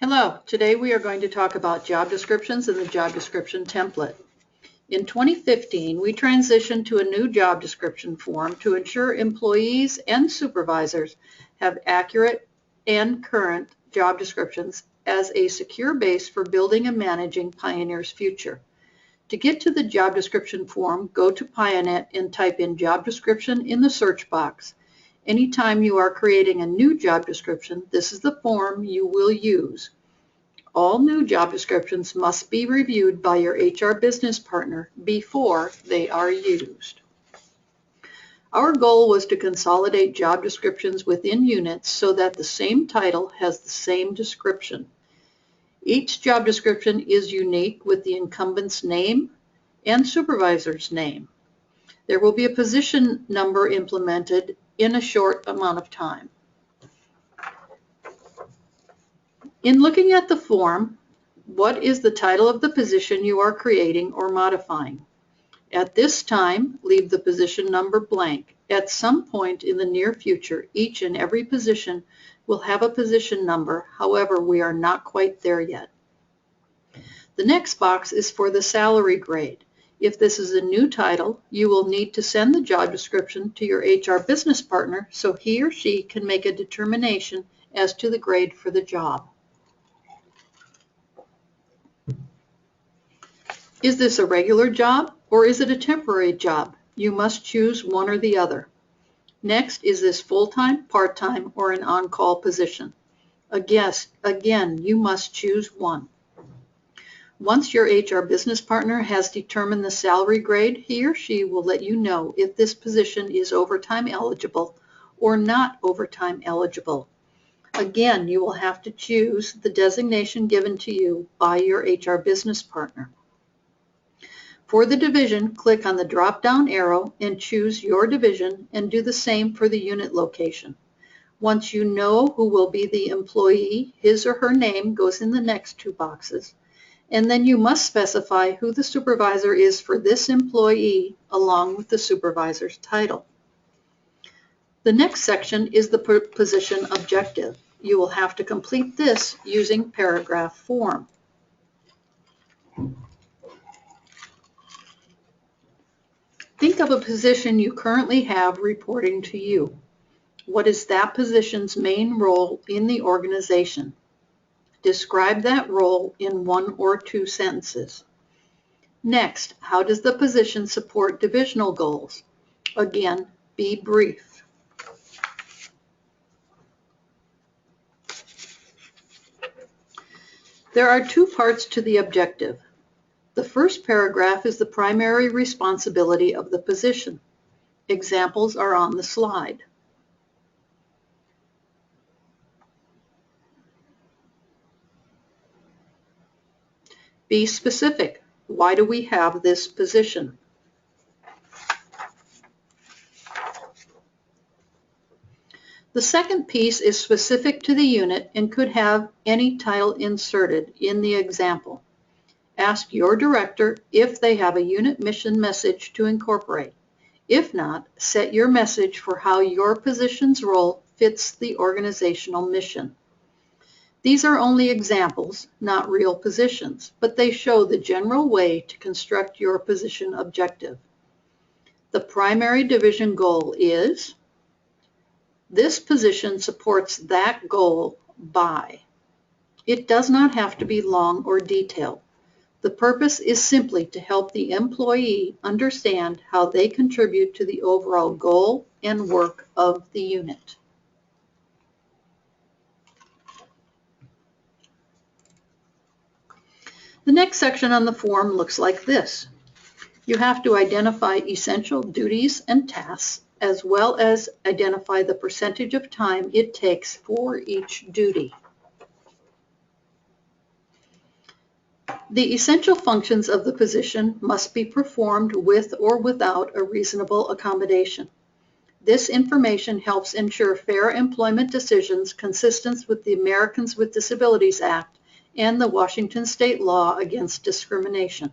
Hello, today we are going to talk about job descriptions and the job description template. In 2015, we transitioned to a new job description form to ensure employees and supervisors have accurate and current job descriptions as a secure base for building and managing Pioneer's future. To get to the job description form, go to Pioneer and type in job description in the search box. Anytime you are creating a new job description, this is the form you will use. All new job descriptions must be reviewed by your HR business partner before they are used. Our goal was to consolidate job descriptions within units so that the same title has the same description. Each job description is unique with the incumbent's name and supervisor's name. There will be a position number implemented in a short amount of time. In looking at the form, what is the title of the position you are creating or modifying? At this time, leave the position number blank. At some point in the near future, each and every position will have a position number. However, we are not quite there yet. The next box is for the salary grade. If this is a new title, you will need to send the job description to your HR business partner so he or she can make a determination as to the grade for the job. Is this a regular job or is it a temporary job? You must choose one or the other. Next, is this full-time, part-time, or an on-call position? Again, you must choose one. Once your HR business partner has determined the salary grade, he or she will let you know if this position is overtime eligible or not overtime eligible. Again, you will have to choose the designation given to you by your HR business partner. For the division, click on the drop-down arrow and choose your division and do the same for the unit location. Once you know who will be the employee, his or her name goes in the next two boxes. And then you must specify who the supervisor is for this employee along with the supervisor's title. The next section is the position objective. You will have to complete this using paragraph form. Think of a position you currently have reporting to you. What is that position's main role in the organization? Describe that role in 1 or 2 sentences. Next, how does the position support divisional goals? Again, be brief. There are 2 parts to the objective. The first paragraph is the primary responsibility of the position. Examples are on the slide. Be specific. Why do we have this position? The second piece is specific to the unit and could have any title inserted in the example. Ask your director if they have a unit mission message to incorporate. If not, set your message for how your position's role fits the organizational mission. These are only examples, not real positions, but they show the general way to construct your position objective. The primary division goal is, this position supports that goal by. It does not have to be long or detailed. The purpose is simply to help the employee understand how they contribute to the overall goal and work of the unit. The next section on the form looks like this. You have to identify essential duties and tasks, as well as identify the percentage of time it takes for each duty. The essential functions of the position must be performed with or without a reasonable accommodation. This information helps ensure fair employment decisions consistent with the Americans with Disabilities Act and the Washington State Law Against Discrimination.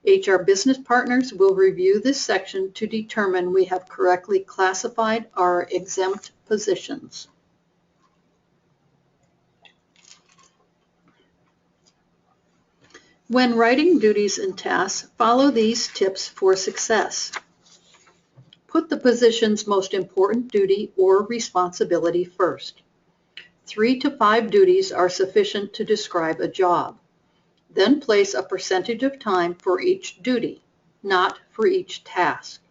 HR business partners will review this section to determine we have correctly classified our exempt positions. When writing duties and tasks, follow these tips for success. Put the position's most important duty or responsibility first. 3 to 5 duties are sufficient to describe a job. Then place a percentage of time for each duty, not for each task.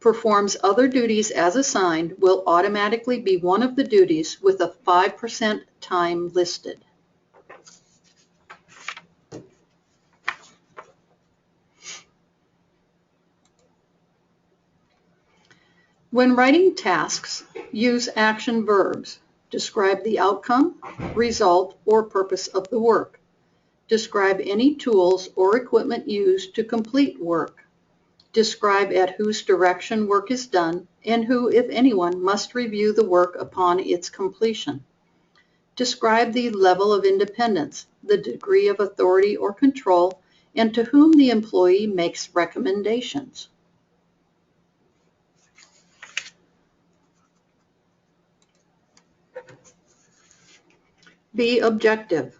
Performs other duties as assigned will automatically be one of the duties with a 5% time listed. When writing tasks, use action verbs. Describe the outcome, result, or purpose of the work. Describe any tools or equipment used to complete work. Describe at whose direction work is done and who, if anyone, must review the work upon its completion. Describe the level of independence, the degree of authority or control, and to whom the employee makes recommendations. Be objective.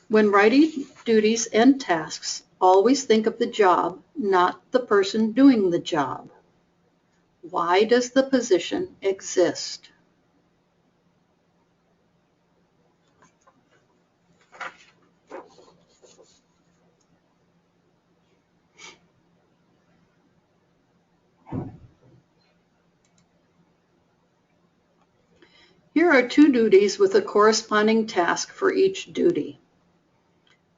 When writing duties and tasks, always think of the job, not the person doing the job. Why does the position exist? Here are 2 duties with a corresponding task for each duty.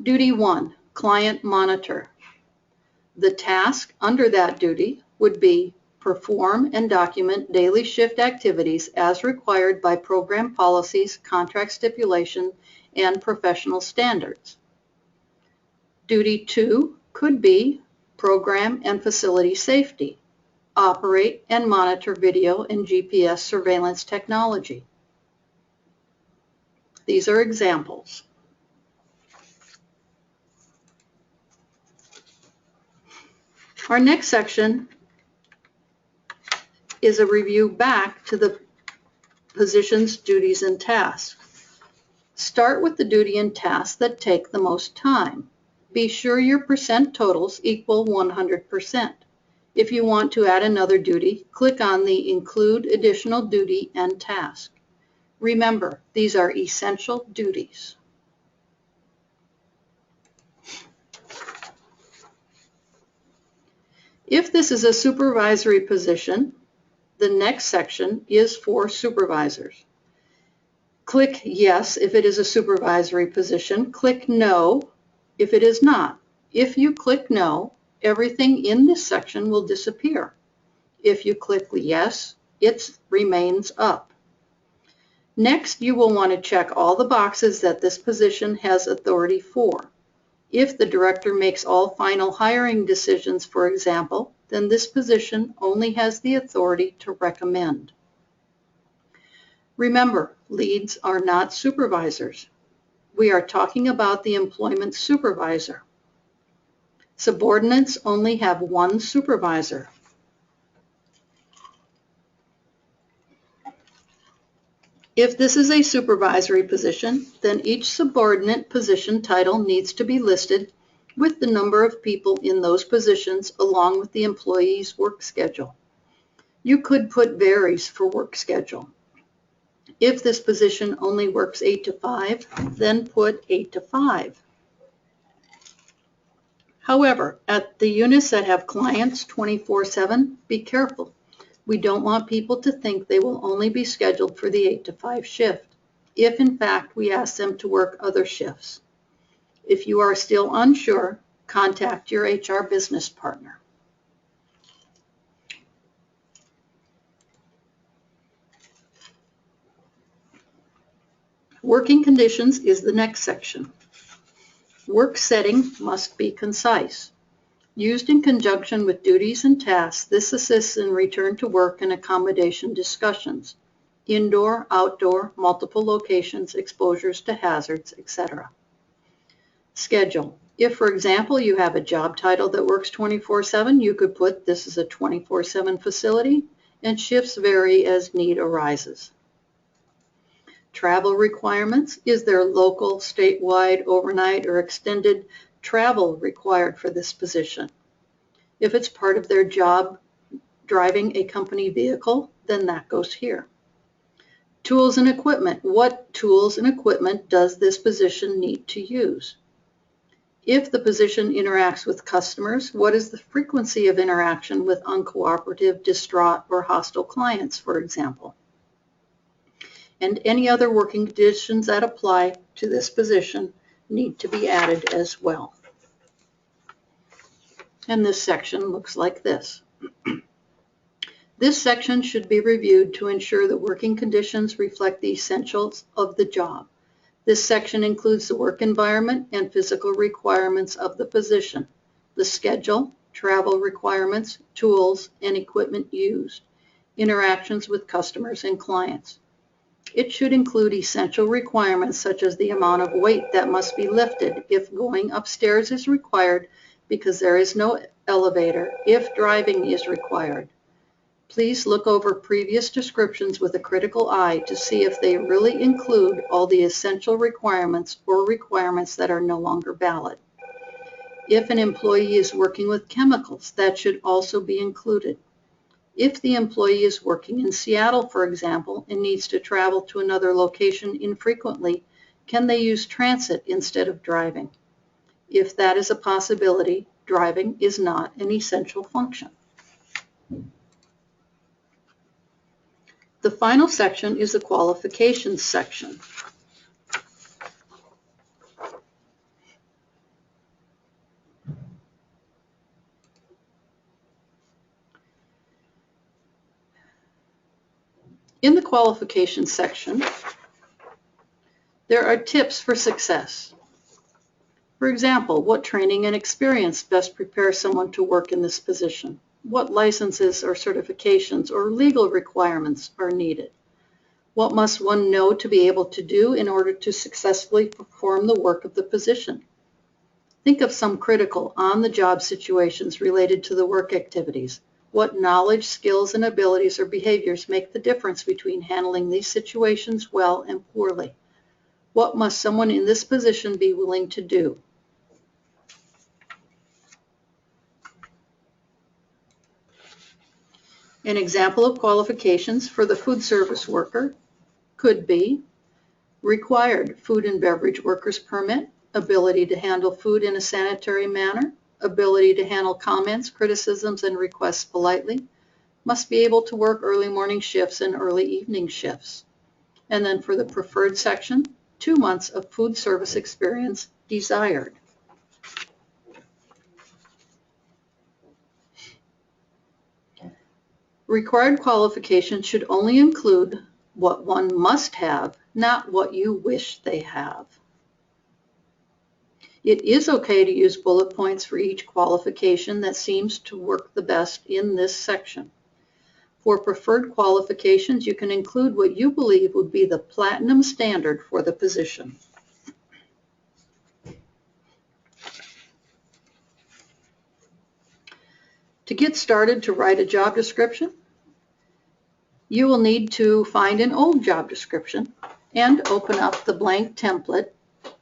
Duty 1, Client Monitor. The task under that duty would be perform and document daily shift activities as required by program policies, contract stipulation, and professional standards. Duty 2 could be program and facility safety. Operate and monitor video and GPS surveillance technology. These are examples. Our next section is a review back to the position's duties and tasks. Start with the duty and tasks that take the most time. Be sure your percent totals equal 100%. If you want to add another duty, click on the Include Additional Duty and Task. Remember, these are essential duties. If this is a supervisory position, the next section is for supervisors. Click Yes if it is a supervisory position. Click No if it is not. If you click No, everything in this section will disappear. If you click Yes, it remains up. Next, you will want to check all the boxes that this position has authority for. If the director makes all final hiring decisions, for example, then this position only has the authority to recommend. Remember, leads are not supervisors. We are talking about the employment supervisor. Subordinates only have one supervisor. If this is a supervisory position, then each subordinate position title needs to be listed with the number of people in those positions along with the employee's work schedule. You could put varies for work schedule. If this position only works 8 to 5, then put 8 to 5. However, at the units that have clients 24/7, be careful. We don't want people to think they will only be scheduled for the 8 to 5 shift, if in fact we ask them to work other shifts. If you are still unsure, contact your HR business partner. Working conditions is the next section. Work setting must be concise. Used in conjunction with duties and tasks, this assists in return to work and accommodation discussions, indoor, outdoor, multiple locations, exposures to hazards, etc. Schedule. If, for example, you have a job title that works 24/7, you could put this is a 24/7 facility and shifts vary as need arises. Travel requirements. Is there local, statewide, overnight, or extended travel required for this position? If it's part of their job driving a company vehicle, then that goes here. Tools and equipment. What tools and equipment does this position need to use? If the position interacts with customers, what is the frequency of interaction with uncooperative, distraught, or hostile clients, for example? And any other working conditions that apply to this position need to be added as well. And this section looks like this. This section should be reviewed to ensure that working conditions reflect the essentials of the job. This section includes the work environment and physical requirements of the position, the schedule, travel requirements, tools, and equipment used, interactions with customers and clients. It should include essential requirements such as the amount of weight that must be lifted if going upstairs is required because there is no elevator, if driving is required. Please look over previous descriptions with a critical eye to see if they really include all the essential requirements or requirements that are no longer valid. If an employee is working with chemicals, that should also be included. If the employee is working in Seattle, for example, and needs to travel to another location infrequently, can they use transit instead of driving? If that is a possibility, driving is not an essential function. The final section is the qualifications section. In the qualifications section, there are tips for success. For example, what training and experience best prepare someone to work in this position? What licenses or certifications or legal requirements are needed? What must one know to be able to do in order to successfully perform the work of the position? Think of some critical on-the-job situations related to the work activities. What knowledge, skills, and abilities or behaviors make the difference between handling these situations well and poorly? What must someone in this position be willing to do? An example of qualifications for the food service worker could be required food and beverage workers permit, ability to handle food in a sanitary manner, ability to handle comments, criticisms, and requests politely, must be able to work early morning shifts and early evening shifts. And then for the preferred section, 2 months of food service experience desired. Required qualifications should only include what one must have, not what you wish they have. It is okay to use bullet points for each qualification that seems to work the best in this section. For preferred qualifications, you can include what you believe would be the platinum standard for the position. To get started to write a job description, you will need to find an old job description and open up the blank template.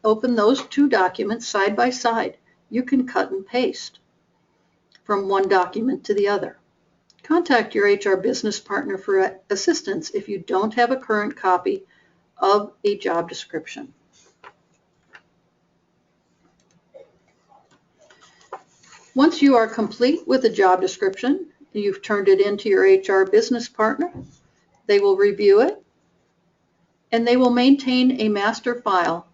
Open those two documents side by side. You can cut and paste from one document to the other. Contact your HR business partner for assistance if you don't have a current copy of a job description. Once you are complete with a job description, you've turned it into your HR business partner, they will review it and they will maintain a master file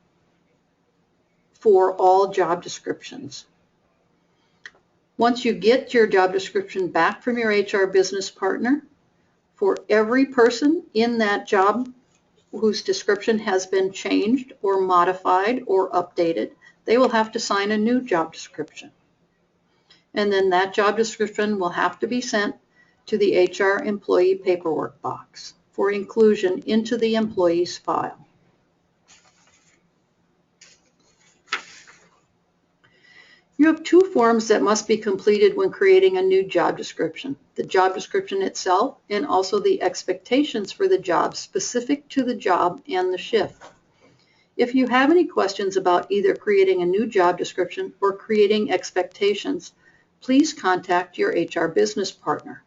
for all job descriptions. Once you get your job description back from your HR business partner, for every person in that job whose description has been changed or modified or updated, they will have to sign a new job description. And then that job description will have to be sent to the HR employee paperwork box for inclusion into the employee's file. You have two forms that must be completed when creating a new job description: the job description itself and also the expectations for the job specific to the job and the shift. If you have any questions about either creating a new job description or creating expectations, please contact your HR business partner.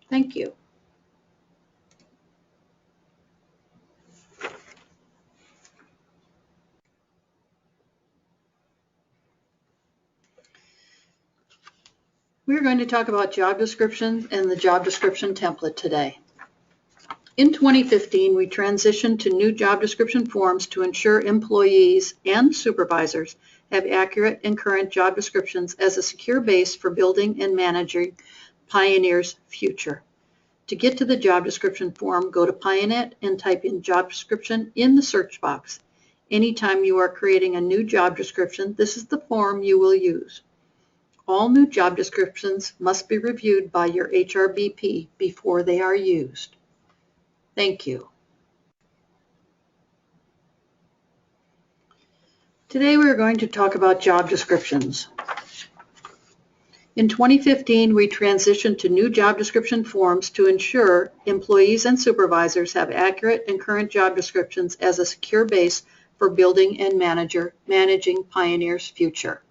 Thank you. We're going to talk about job description and the job description template today. In 2015, we transitioned to new job description forms to ensure employees and supervisors have accurate and current job descriptions as a secure base for building and managing Pioneer's future. To get to the job description form, go to Pioneer and type in job description in the search box. Anytime you are creating a new job description, this is the form you will use. All new job descriptions must be reviewed by your HRBP before they are used. Thank you. Today we are going to talk about job descriptions. In 2015, we transitioned to new job description forms to ensure employees and supervisors have accurate and current job descriptions as a secure base for building and managing Pioneer's future.